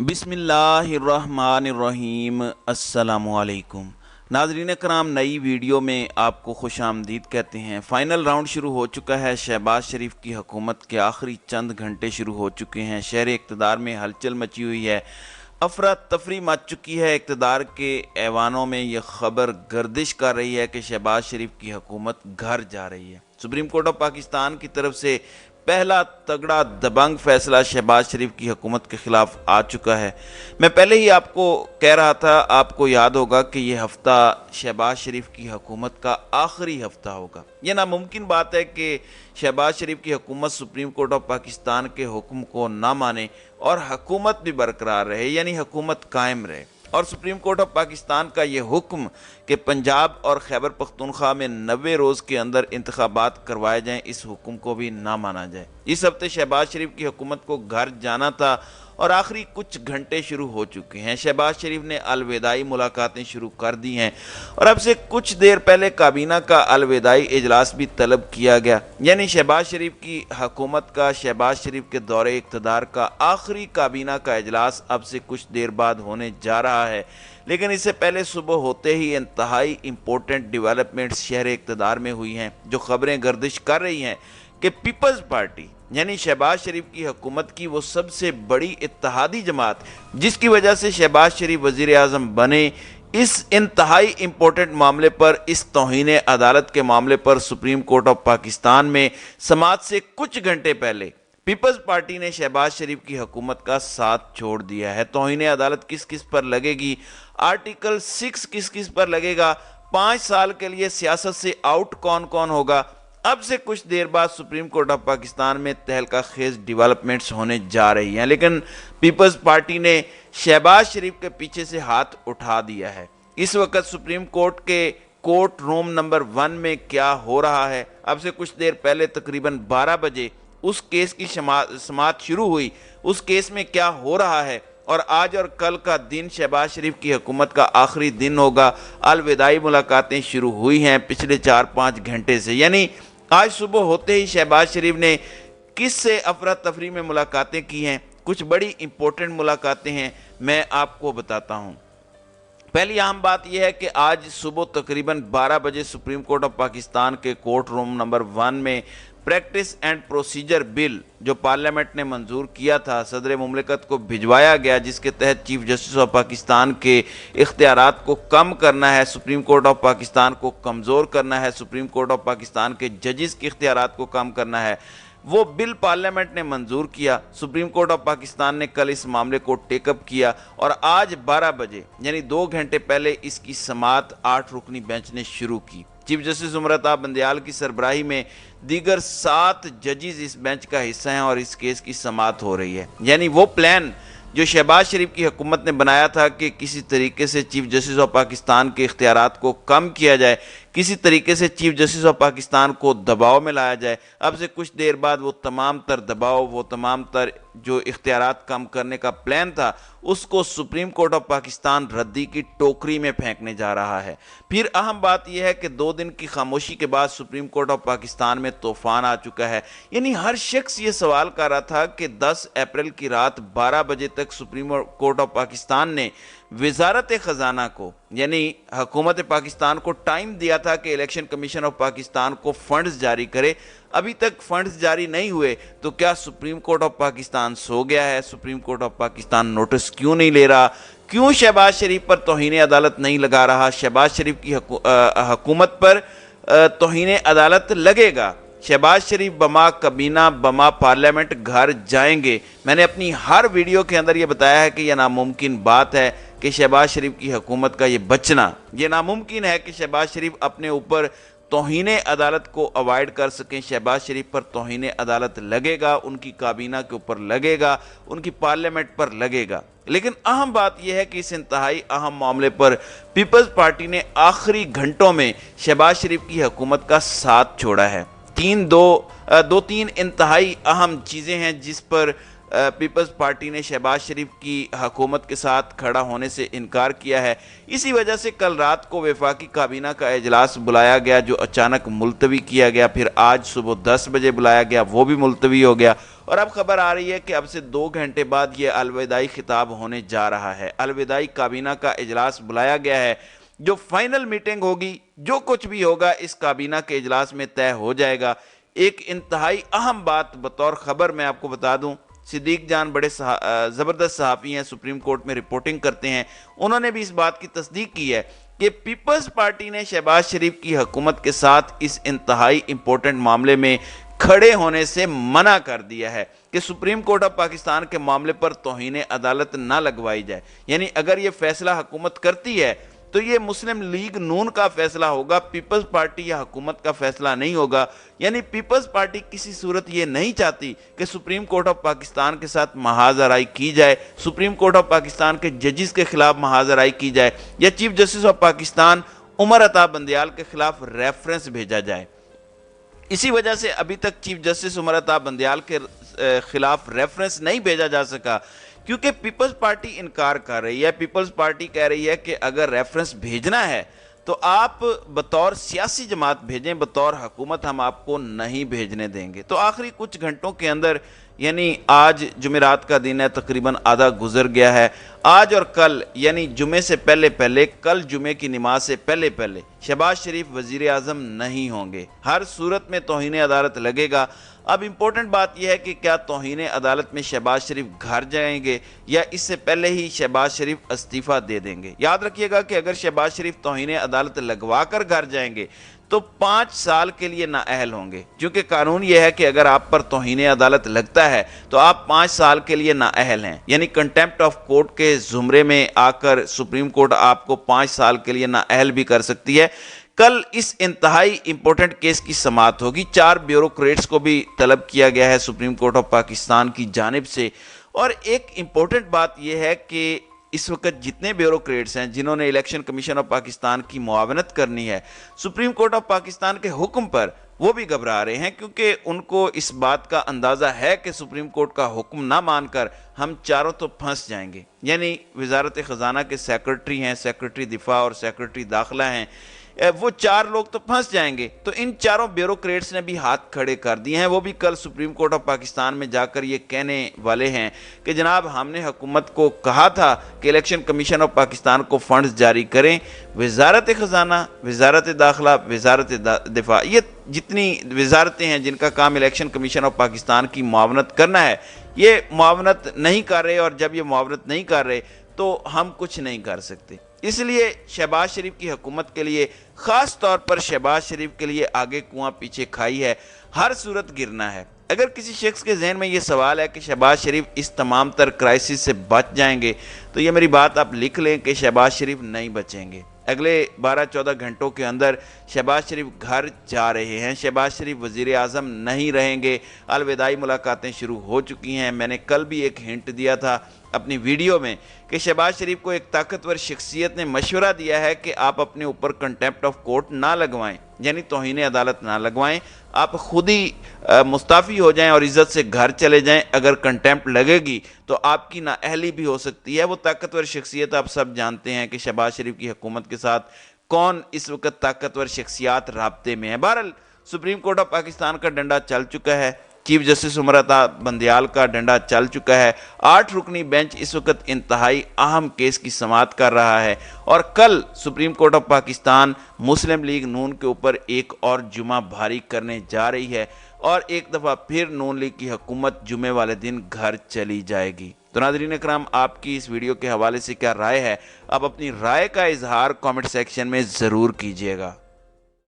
بسم اللہ الرحمن الرحیم۔ السلام علیکم ناظرین کرام، نئی ویڈیو میں آپ کو خوش آمدید کہتے ہیں۔ فائنل راؤنڈ شروع ہو چکا ہے۔ شہباز شریف کی حکومت کے آخری چند گھنٹے شروع ہو چکے ہیں۔ شہر اقتدار میں ہلچل مچی ہوئی ہے، افراتفری مچ چکی ہے۔ اقتدار کے ایوانوں میں یہ خبر گردش کر رہی ہے کہ شہباز شریف کی حکومت گھر جا رہی ہے۔ سپریم کورٹ آف پاکستان کی طرف سے پہلا تگڑا دبنگ فیصلہ شہباز شریف کی حکومت کے خلاف آ چکا ہے۔ میں پہلے ہی آپ کو کہہ رہا تھا، آپ کو یاد ہوگا کہ یہ ہفتہ شہباز شریف کی حکومت کا آخری ہفتہ ہوگا۔ یہ ناممکن بات ہے کہ شہباز شریف کی حکومت سپریم کورٹ آف پاکستان کے حکم کو نہ مانے اور حکومت بھی برقرار رہے، یعنی حکومت قائم رہے، اور سپریم کورٹ آف پاکستان کا یہ حکم کہ پنجاب اور خیبر پختونخوا میں 90 روز کے اندر انتخابات کروائے جائیں، اس حکم کو بھی نہ مانا جائے۔ اس ہفتے شہباز شریف کی حکومت کو گھر جانا تھا اور آخری کچھ گھنٹے شروع ہو چکے ہیں۔ شہباز شریف نے الوداعی ملاقاتیں شروع کر دی ہیں اور اب سے کچھ دیر پہلے کابینہ کا الوداعی اجلاس بھی طلب کیا گیا، یعنی شہباز شریف کی حکومت کا، شہباز شریف کے دور اقتدار کا آخری کابینہ کا اجلاس اب سے کچھ دیر بعد ہونے جا رہا ہے۔ لیکن اس سے پہلے صبح ہوتے ہی انتہائی امپورٹنٹ ڈیولپمنٹس شہر اقتدار میں ہوئی ہیں، جو خبریں گردش کر رہی ہیں کہ پیپلز پارٹی یعنی شہباز شریف کی حکومت کی وہ سب سے بڑی اتحادی جماعت، جس کی وجہ سے شہباز شریف وزیر اعظم بنے، اس انتہائی امپورٹنٹ معاملے پر، اس توہین عدالت کے معاملے پر سپریم کورٹ آف پاکستان میں سماعت سے کچھ گھنٹے پہلے پیپلز پارٹی نے شہباز شریف کی حکومت کا ساتھ چھوڑ دیا ہے۔ توہین عدالت کس کس پر لگے گی، آرٹیکل 6 کس کس پر لگے گا، 5 سال کے لیے سیاست سے آؤٹ کون کون ہوگا، اب سے کچھ دیر بعد سپریم کورٹ آف پاکستان میں تہلکہ خیز ڈیولپمنٹس ہونے جا رہی ہیں۔ لیکن پیپلز پارٹی نے شہباز شریف کے پیچھے سے ہاتھ اٹھا دیا ہے۔ اس وقت سپریم کورٹ کے کورٹ روم نمبر 1 میں کیا ہو رہا ہے؟ اب سے کچھ دیر پہلے تقریباً 12 بجے اس کیس کی سماعت شروع ہوئی۔ اس کیس میں کیا ہو رہا ہے؟ اور آج اور کل کا دن شہباز شریف کی حکومت کا آخری دن ہوگا۔ الوداعی ملاقاتیں شروع ہوئی ہیں پچھلے 4-5 گھنٹے سے، یعنی آج صبح ہوتے ہی شہباز شریف نے کس سے افراتفری میں ملاقاتیں کی ہیں؟ کچھ بڑی امپورٹنٹ ملاقاتیں ہیں، میں آپ کو بتاتا ہوں۔ پہلی اہم بات یہ ہے کہ آج صبح تقریباً 12 بجے سپریم کورٹ آف پاکستان کے کورٹ روم نمبر 1 میں پریکٹس اینڈ پروسیجر بل جو پارلیمنٹ نے منظور کیا تھا، صدر مملکت کو بھجوایا گیا، جس کے تحت چیف جسٹس آف پاکستان کے اختیارات کو کم کرنا ہے، سپریم کورٹ آف پاکستان کو کمزور کرنا ہے، سپریم کورٹ آف پاکستان کے ججز کے اختیارات کو کم کرنا ہے، وہ بل پارلیمنٹ نے منظور کیا۔ سپریم کورٹ آف پاکستان نے کل اس معاملے کو ٹیک اپ کیا اور آج 12 بجے یعنی 2 گھنٹے پہلے اس کی سماعت 8 رکنی بینچ نے شروع کی۔ چیف جسٹس امرتا بندیال کی سربراہی میں دیگر 7 ججز اس بینچ کا حصہ ہیں اور اس کیس کی سماعت ہو رہی ہے۔ یعنی وہ پلان جو شہباز شریف کی حکومت نے بنایا تھا کہ کسی طریقے سے چیف جسٹس آف پاکستان کے اختیارات کو کم کیا جائے، کسی طریقے سے چیف جسٹس آف پاکستان کو دباؤ میں لایا جائے، اب سے کچھ دیر بعد وہ تمام تر دباؤ، وہ تمام تر جو اختیارات کم کرنے کا پلان تھا، اس کو سپریم کورٹ آف پاکستان ردی کی ٹوکری میں پھینکنے جا رہا ہے۔ پھر اہم بات یہ ہے کہ 2 دن کی خاموشی کے بعد سپریم کورٹ آف پاکستان میں طوفان آ چکا ہے۔ یعنی ہر شخص یہ سوال کر رہا تھا کہ 10 اپریل کی رات 12 بجے تک سپریم کورٹ آف پاکستان نے وزارت خزانہ کو یعنی حکومت پاکستان کو ٹائم دیا تھا کہ الیکشن کمیشن آف پاکستان کو فنڈز جاری کرے، ابھی تک فنڈز جاری نہیں ہوئے، تو کیا سپریم کورٹ آف پاکستان سو گیا ہے؟ Supreme court of Pakistan notice کیوں نہیں لے رہا؟ کیوں شہباز شریف پر توہین عدالت نہیں لگا رہا؟ شہباز شریف کی حکومت پر توہین عدالت لگے گا۔ شہباز شریف بما کابینہ بما پارلیمنٹ گھر جائیں گے۔ میں نے اپنی ہر ویڈیو کے اندر یہ بتایا ہے کہ یہ ناممکن بات ہے کہ شہباز شریف کی حکومت کا یہ بچنا، یہ ناممکن ہے کہ شہباز شریف اپنے اوپر توہین عدالت کو اوائڈ کر سکیں۔ شہباز شریف پر توہین عدالت لگے گا، ان کی کابینہ کے اوپر لگے گا، ان کی پارلیمنٹ پر لگے گا۔ لیکن اہم بات یہ ہے کہ اس انتہائی اہم معاملے پر پیپلز پارٹی نے آخری گھنٹوں میں شہباز شریف کی حکومت کا ساتھ چھوڑا ہے۔ دو تین انتہائی اہم چیزیں ہیں جس پر پیپلز پارٹی نے شہباز شریف کی حکومت کے ساتھ کھڑا ہونے سے انکار کیا ہے۔ اسی وجہ سے کل رات کو وفاقی کابینہ کا اجلاس بلایا گیا، جو اچانک ملتوی کیا گیا، پھر آج صبح 10 بجے بلایا گیا، وہ بھی ملتوی ہو گیا، اور اب خبر آ رہی ہے کہ اب سے 2 گھنٹے بعد یہ الوداعی خطاب ہونے جا رہا ہے۔ الوداعی کابینہ کا اجلاس بلایا گیا ہے، جو فائنل میٹنگ ہوگی، جو کچھ بھی ہوگا اس کابینہ کے اجلاس میں طے ہو جائے گا۔ ایک انتہائی اہم بات بطور خبر میں آپ کو بتا دوں، صدیق جان بڑے زبردست صحافی ہیں، سپریم کورٹ میں رپورٹنگ کرتے ہیں، انہوں نے بھی اس بات کی تصدیق کی ہے کہ پیپلز پارٹی نے شہباز شریف کی حکومت کے ساتھ اس انتہائی امپورٹنٹ معاملے میں کھڑے ہونے سے منع کر دیا ہے کہ سپریم کورٹ آف پاکستان کے معاملے پر توہین عدالت نہ لگوائی جائے۔ یعنی اگر یہ فیصلہ حکومت کرتی ہے تو یہ مسلم لیگ نون کا فیصلہ ہوگا، پیپلز پارٹی یا حکومت کا فیصلہ نہیں ہوگا۔ یعنی پیپلز پارٹی کسی صورت یہ نہیں چاہتی کہ سپریم کورٹ آف پاکستان کے ساتھ محاذ آرائی کی جائے، سپریم کورٹ آف پاکستان کے ججز کے خلاف محاذ آرائی کی جائے، یا chief justice of Pakistan Umar Ata Bandial کے خلاف ریفرنس بھیجا جائے۔ اسی وجہ سے ابھی تک چیف جسٹس عمر عطا بندیال کے خلاف ریفرنس نہیں بھیجا جا سکا، کیونکہ پیپلز پارٹی انکار کر رہی ہے۔ پیپلز پارٹی کہہ رہی ہے کہ اگر ریفرنس بھیجنا ہے تو آپ بطور سیاسی جماعت بھیجیں، بطور حکومت ہم آپ کو نہیں بھیجنے دیں گے۔ تو آخری کچھ گھنٹوں کے اندر، یعنی آج جمعرات کا دن ہے، تقریباً آدھا گزر گیا ہے، آج اور کل یعنی جمعے سے پہلے کل جمعے کی نماز سے پہلے شہباز شریف وزیر اعظم نہیں ہوں گے۔ ہر صورت میں توہین عدالت لگے گا۔ اب امپورٹنٹ بات یہ ہے کہ کیا توہین عدالت میں شہباز شریف گھر جائیں گے یا اس سے پہلے ہی شہباز شریف استعفیٰ دے دیں گے۔ یاد رکھیے گا کہ اگر شہباز شریف توہین عدالت لگوا کر گھر جائیں گے تو 5 سال کے لیے نااہل ہوں گے، کیونکہ قانون یہ ہے کہ اگر آپ پر توہین عدالت لگتا ہے تو آپ 5 سال کے لیے نااہل ہیں، یعنی کنٹیمپٹ آف کورٹ کے زمرے میں آ کر سپریم کورٹ آپ کو 5 سال کے لیے نااہل بھی کر سکتی ہے۔ کل اس انتہائی امپورٹنٹ کیس کی سماعت ہوگی۔ 4 بیوروکریٹس کو بھی طلب کیا گیا ہے سپریم کورٹ آف پاکستان کی جانب سے۔ اور ایک امپورٹنٹ بات یہ ہے کہ اس وقت جتنے بیوروکریٹس ہیں جنہوں نے الیکشن کمیشن آف پاکستان کی معاونت کرنی ہے سپریم کورٹ آف پاکستان کے حکم پر، وہ بھی گھبرا رہے ہیں، کیونکہ ان کو اس بات کا اندازہ ہے کہ سپریم کورٹ کا حکم نہ مان کر ہم چاروں تو پھنس جائیں گے۔ یعنی وزارت خزانہ کے سیکرٹری ہیں، سیکرٹری دفاع اور سیکرٹری داخلہ ہیں، وہ 4 لوگ تو پھنس جائیں گے۔ تو ان چاروں بیوروکریٹس نے بھی ہاتھ کھڑے کر دیے ہیں، وہ بھی کل سپریم کورٹ آف پاکستان میں جا کر یہ کہنے والے ہیں کہ جناب ہم نے حکومت کو کہا تھا کہ الیکشن کمیشن آف پاکستان کو فنڈز جاری کریں۔ وزارت خزانہ، وزارت داخلہ، وزارت دفاع، یہ جتنی وزارتیں ہیں جن کا کام الیکشن کمیشن آف پاکستان کی معاونت کرنا ہے، یہ معاونت نہیں کر رہے، اور جب یہ معاونت نہیں کر رہے تو ہم کچھ نہیں کر سکتے۔ اس لیے شہباز شریف کی حکومت کے لیے، خاص طور پر شہباز شریف کے لیے آگے کنواں پیچھے کھائی ہے، ہر صورت گرنا ہے۔ اگر کسی شخص کے ذہن میں یہ سوال ہے کہ شہباز شریف اس تمام تر کرائسس سے بچ جائیں گے، تو یہ میری بات آپ لکھ لیں کہ شہباز شریف نہیں بچیں گے۔ اگلے 12-14 گھنٹوں کے اندر شہباز شریف گھر جا رہے ہیں، شہباز شریف وزیر اعظم نہیں رہیں گے۔ الوداعی ملاقاتیں شروع ہو چکی ہیں۔ میں نے کل بھی ایک ہنٹ دیا تھا اپنی ویڈیو میں کہ شہباز شریف کو ایک طاقتور شخصیت نے مشورہ دیا ہے کہ آپ اپنے اوپر کنٹیمپٹ آف کورٹ نہ لگوائیں، یعنی توہین عدالت نہ لگوائیں، آپ خود ہی مستعفی ہو جائیں اور عزت سے گھر چلے جائیں۔ اگر کنٹیمپٹ لگے گی تو آپ کی نااہلی بھی ہو سکتی ہے۔ وہ طاقتور شخصیت آپ سب جانتے ہیں کہ شہباز شریف کی حکومت کے ساتھ کون اس وقت طاقتور شخصیات رابطے میں ہیں۔ بہرحال سپریم کورٹ آف پاکستان کا ڈنڈا چل چکا ہے، چیف جسٹس عمر عطا بندیال کا ڈنڈا چل چکا ہے۔ 8 رکنی بینچ اس وقت انتہائی اہم کیس کی سماعت کر رہا ہے، اور کل supreme court of Pakistan Muslim League N کے اوپر ایک اور جمعہ بھاری کرنے جا رہی ہے، اور ایک دفعہ پھر نون لیگ کی حکومت جمعے والے دن گھر چلی جائے گی۔ تو ناظرین اکرام، آپ کی اس ویڈیو کے حوالے سے کیا رائے ہے؟ آپ اپنی رائے کا اظہار کامنٹ سیکشن میں ضرور کیجیے گا۔